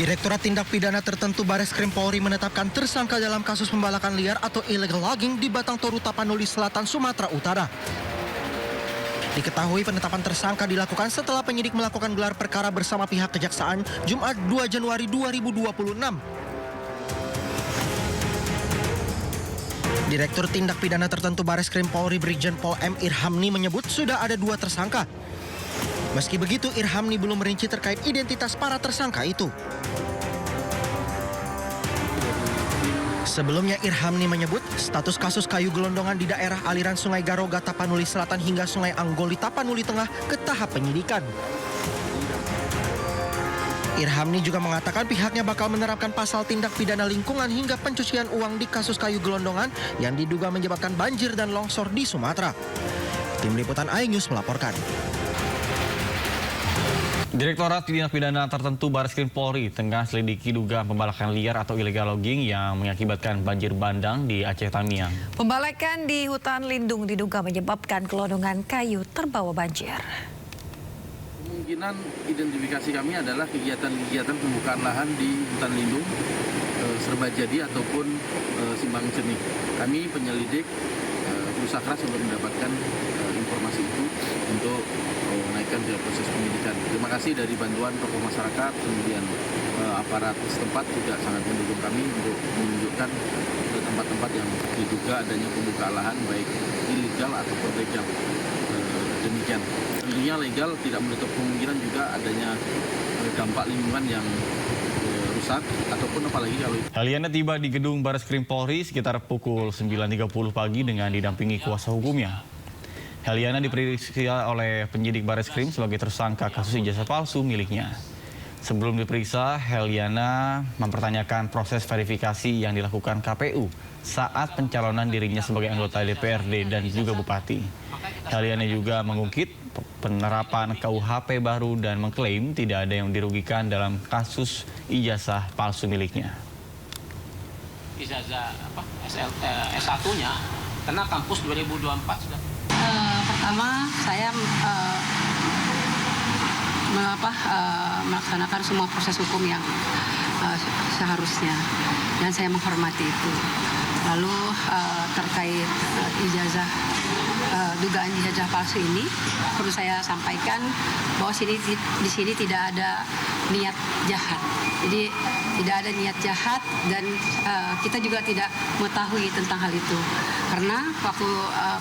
Direktorat Tindak Pidana Tertentu Bareskrim Polri menetapkan tersangka dalam kasus pembalakan liar atau illegal logging di Batang Toru, Tapanuli Selatan, Sumatera Utara. Diketahui penetapan tersangka dilakukan setelah penyidik melakukan gelar perkara bersama pihak kejaksaan Jumat 2 Januari 2026. Direktur Tindak Pidana Tertentu Bareskrim Polri Brigjen Pol M. Irhamni menyebut sudah ada 2 tersangka. Meski begitu, Irhamni belum merinci terkait identitas para tersangka itu. Sebelumnya, Irhamni menyebut status kasus kayu gelondongan di daerah aliran Sungai Garoga, Tapanuli Selatan hingga Sungai Anggoli, Tapanuli Tengah ke tahap penyidikan. Irhamni juga mengatakan pihaknya bakal menerapkan pasal tindak pidana lingkungan hingga pencucian uang di kasus kayu gelondongan yang diduga menyebabkan banjir dan longsor di Sumatera. Tim Liputan iNews melaporkan. Direktorat Tindak Pidana Tertentu Bareskrim Polri tengah selidiki dugaan pembalakan liar atau illegal logging yang mengakibatkan banjir bandang di Aceh Tamiang. Pembalakan di hutan lindung diduga menyebabkan gelondongan kayu terbawa banjir. Kemungkinan identifikasi kami adalah kegiatan-kegiatan pembukaan lahan di hutan lindung, Serbajadi ataupun Simbang Cernih. Kami penyelidik berusaha keras untuk mendapatkan informasi itu untuk menaikkan proses penyidikan. Terima kasih dari bantuan tokoh masyarakat, kemudian aparat setempat juga sangat mendukung kami untuk menunjukkan tempat-tempat yang diduga adanya pembukaan lahan baik ilegal ataupun legal. Demikian. Tentunya legal tidak menutup kemungkinan juga adanya dampak lingkungan yang rusak ataupun apalagi kalau Heliana tiba di gedung Bareskrim Polri sekitar pukul 9.30 pagi dengan didampingi kuasa hukumnya. Heliana diperiksa oleh penyidik Bareskrim sebagai tersangka kasus ijazah palsu miliknya. Sebelum diperiksa, Heliana mempertanyakan proses verifikasi yang dilakukan KPU saat pencalonan dirinya sebagai anggota DPRD dan juga bupati. Heliana juga mengungkit penerapan KUHP baru dan mengklaim tidak ada yang dirugikan dalam kasus ijazah palsu miliknya. Ijazah S1-nya kena kampus 2024 sudah. Pertama saya melaksanakan semua proses hukum yang seharusnya dan saya menghormati itu. Lalu terkait dugaan ijazah palsu ini perlu saya sampaikan bahwa di sini tidak ada niat jahat. Jadi tidak ada niat jahat dan kita juga tidak mengetahui tentang hal itu. Karena waktu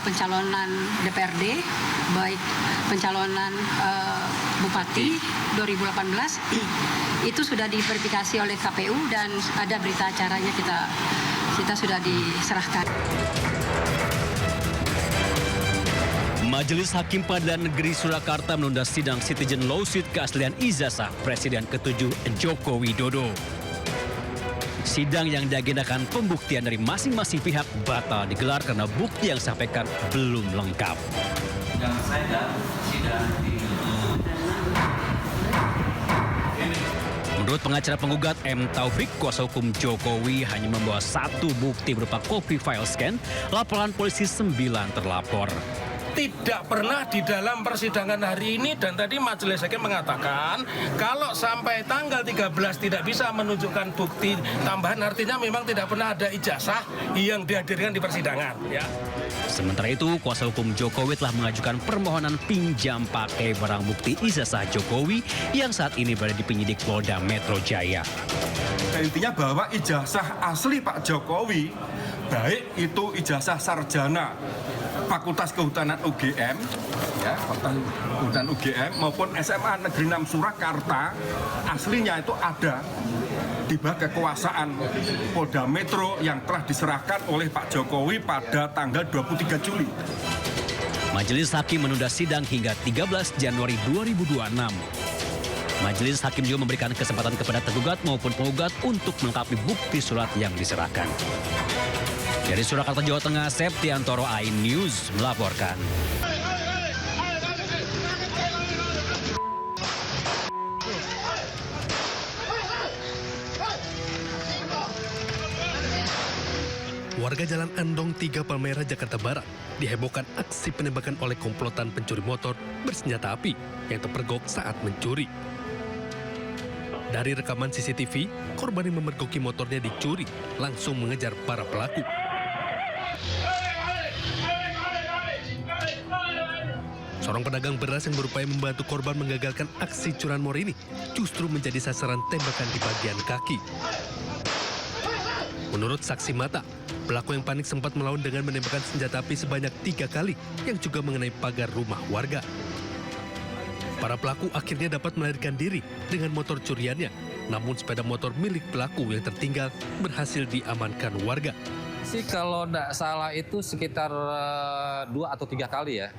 pencalonan DPRD, baik pencalonan Bupati 2018, itu sudah diverifikasi oleh KPU dan ada berita acaranya kita sudah diserahkan. Majelis Hakim Pengadilan Negeri Surakarta menunda sidang Citizen Lawsuit keaslian ijazah Presiden ke-7 Joko Widodo. Sidang yang diagendakan pembuktian dari masing-masing pihak batal digelar karena bukti yang disampaikan belum lengkap. Menurut pengacara penggugat M. Taufik, kuasa hukum Jokowi hanya membawa satu bukti berupa kopi file scan laporan polisi 9 terlapor. Tidak pernah di dalam persidangan hari ini dan tadi majelis hakim mengatakan kalau sampai tanggal 13 tidak bisa menunjukkan bukti tambahan artinya memang tidak pernah ada ijazah yang dihadirkan di persidangan. Ya. Sementara itu, kuasa hukum Jokowi telah mengajukan permohonan pinjam pakai barang bukti ijazah Jokowi yang saat ini berada di penyidik Polda Metro Jaya. Intinya bahwa ijazah asli Pak Jokowi, baik itu ijazah sarjana Fakultas Kehutanan UGM, ya, Fakultas Kehutanan UGM maupun SMA Negeri 6 Surakarta, aslinya itu ada di bawah kekuasaan Polda Metro yang telah diserahkan oleh Pak Jokowi pada tanggal 23 Juli. Majelis Hakim menunda sidang hingga 13 Januari 2026. Majelis Hakim juga memberikan kesempatan kepada tergugat maupun penggugat untuk melengkapi bukti surat yang diserahkan. Dari Surakarta, Jawa Tengah, Septiantoro, iNews melaporkan. Warga Jalan Andong 3 Palmerah, Jakarta Barat dihebohkan aksi penembakan oleh komplotan pencuri motor bersenjata api yang terpergok saat mencuri. Dari rekaman CCTV, korban yang memergoki motornya dicuri, langsung mengejar para pelaku. Seorang pedagang beras yang berupaya membantu korban menggagalkan aksi curanmor ini justru menjadi sasaran tembakan di bagian kaki. Menurut saksi mata, pelaku yang panik sempat melawan dengan menembakkan senjata api sebanyak 3 kali yang juga mengenai pagar rumah warga. Para pelaku akhirnya dapat melarikan diri dengan motor curiannya, namun sepeda motor milik pelaku yang tertinggal berhasil diamankan warga. Sih kalau tidak salah itu sekitar 2 atau 3 kali ya.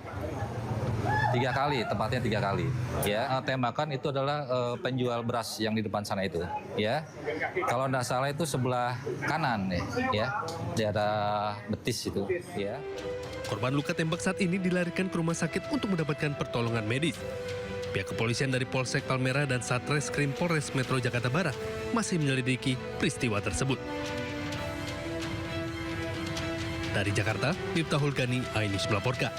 3 kali, tepatnya 3 kali. Ya, tembakan itu adalah penjual beras yang di depan sana itu. Ya, kalau tidak salah itu sebelah kanan ya, di daerah betis itu. Ya. Korban luka tembak saat ini dilarikan ke rumah sakit untuk mendapatkan pertolongan medis. Pihak kepolisian dari Polsek Palmerah dan Satreskrim Polres Metro Jakarta Barat masih menyelidiki peristiwa tersebut. Dari Jakarta, Miftahul Gani, iNews melaporkan.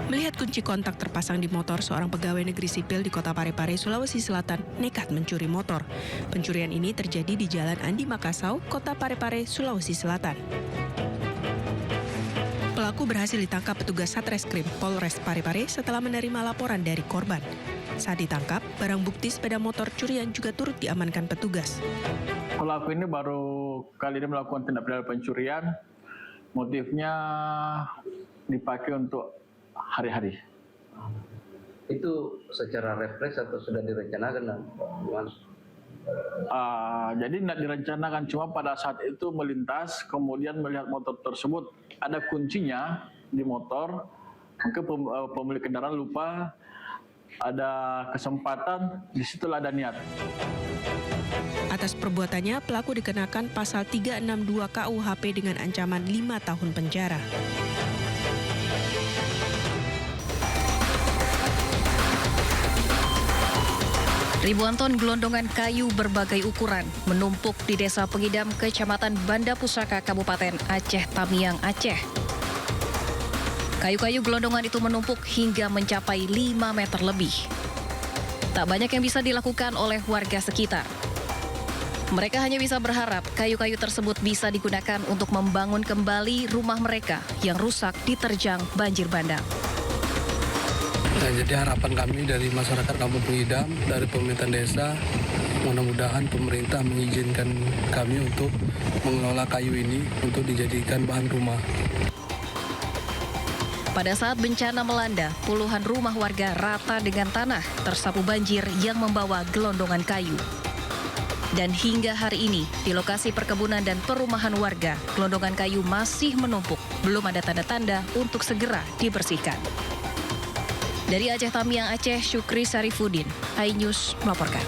Melihat kunci kontak terpasang di motor seorang pegawai negeri sipil di Kota Parepare, Sulawesi Selatan, nekat mencuri motor. Pencurian ini terjadi di Jalan Andi Makassau, Kota Parepare, Sulawesi Selatan. Pelaku berhasil ditangkap petugas Satreskrim Polres Parepare setelah menerima laporan dari korban. Saat ditangkap, barang bukti sepeda motor curian juga turut diamankan petugas. Pelaku ini baru kali ini melakukan tindak pidana pencurian. Motifnya dipakai untuk hari-hari. Itu secara refleks atau sudah direncanakan? Jadi tidak direncanakan, cuma pada saat itu melintas, kemudian melihat motor tersebut ada kuncinya di motor, maka pemilik kendaraan lupa, ada kesempatan, disitulah ada niat. Atas perbuatannya, pelaku dikenakan pasal 362 KUHP dengan ancaman 5 tahun penjara. Ribuan ton gelondongan kayu berbagai ukuran menumpuk di Desa Pengidam, Kecamatan Banda Pusaka, Kabupaten Aceh Tamiang, Aceh. Kayu-kayu gelondongan itu menumpuk hingga mencapai 5 meter lebih. Tak banyak yang bisa dilakukan oleh warga sekitar. Mereka hanya bisa berharap kayu-kayu tersebut bisa digunakan untuk membangun kembali rumah mereka yang rusak diterjang banjir bandang. Nah, jadi harapan kami dari masyarakat Kampung Pengidam, dari pemerintah desa, mudah-mudahan pemerintah mengizinkan kami untuk mengelola kayu ini untuk dijadikan bahan rumah. Pada saat bencana melanda, puluhan rumah warga rata dengan tanah tersapu banjir yang membawa gelondongan kayu. Dan hingga hari ini, di lokasi perkebunan dan perumahan warga, gelondongan kayu masih menumpuk. Belum ada tanda-tanda untuk segera dibersihkan. Dari Aceh Tamiang, Aceh, Syukri Sarifudin, iNews melaporkan.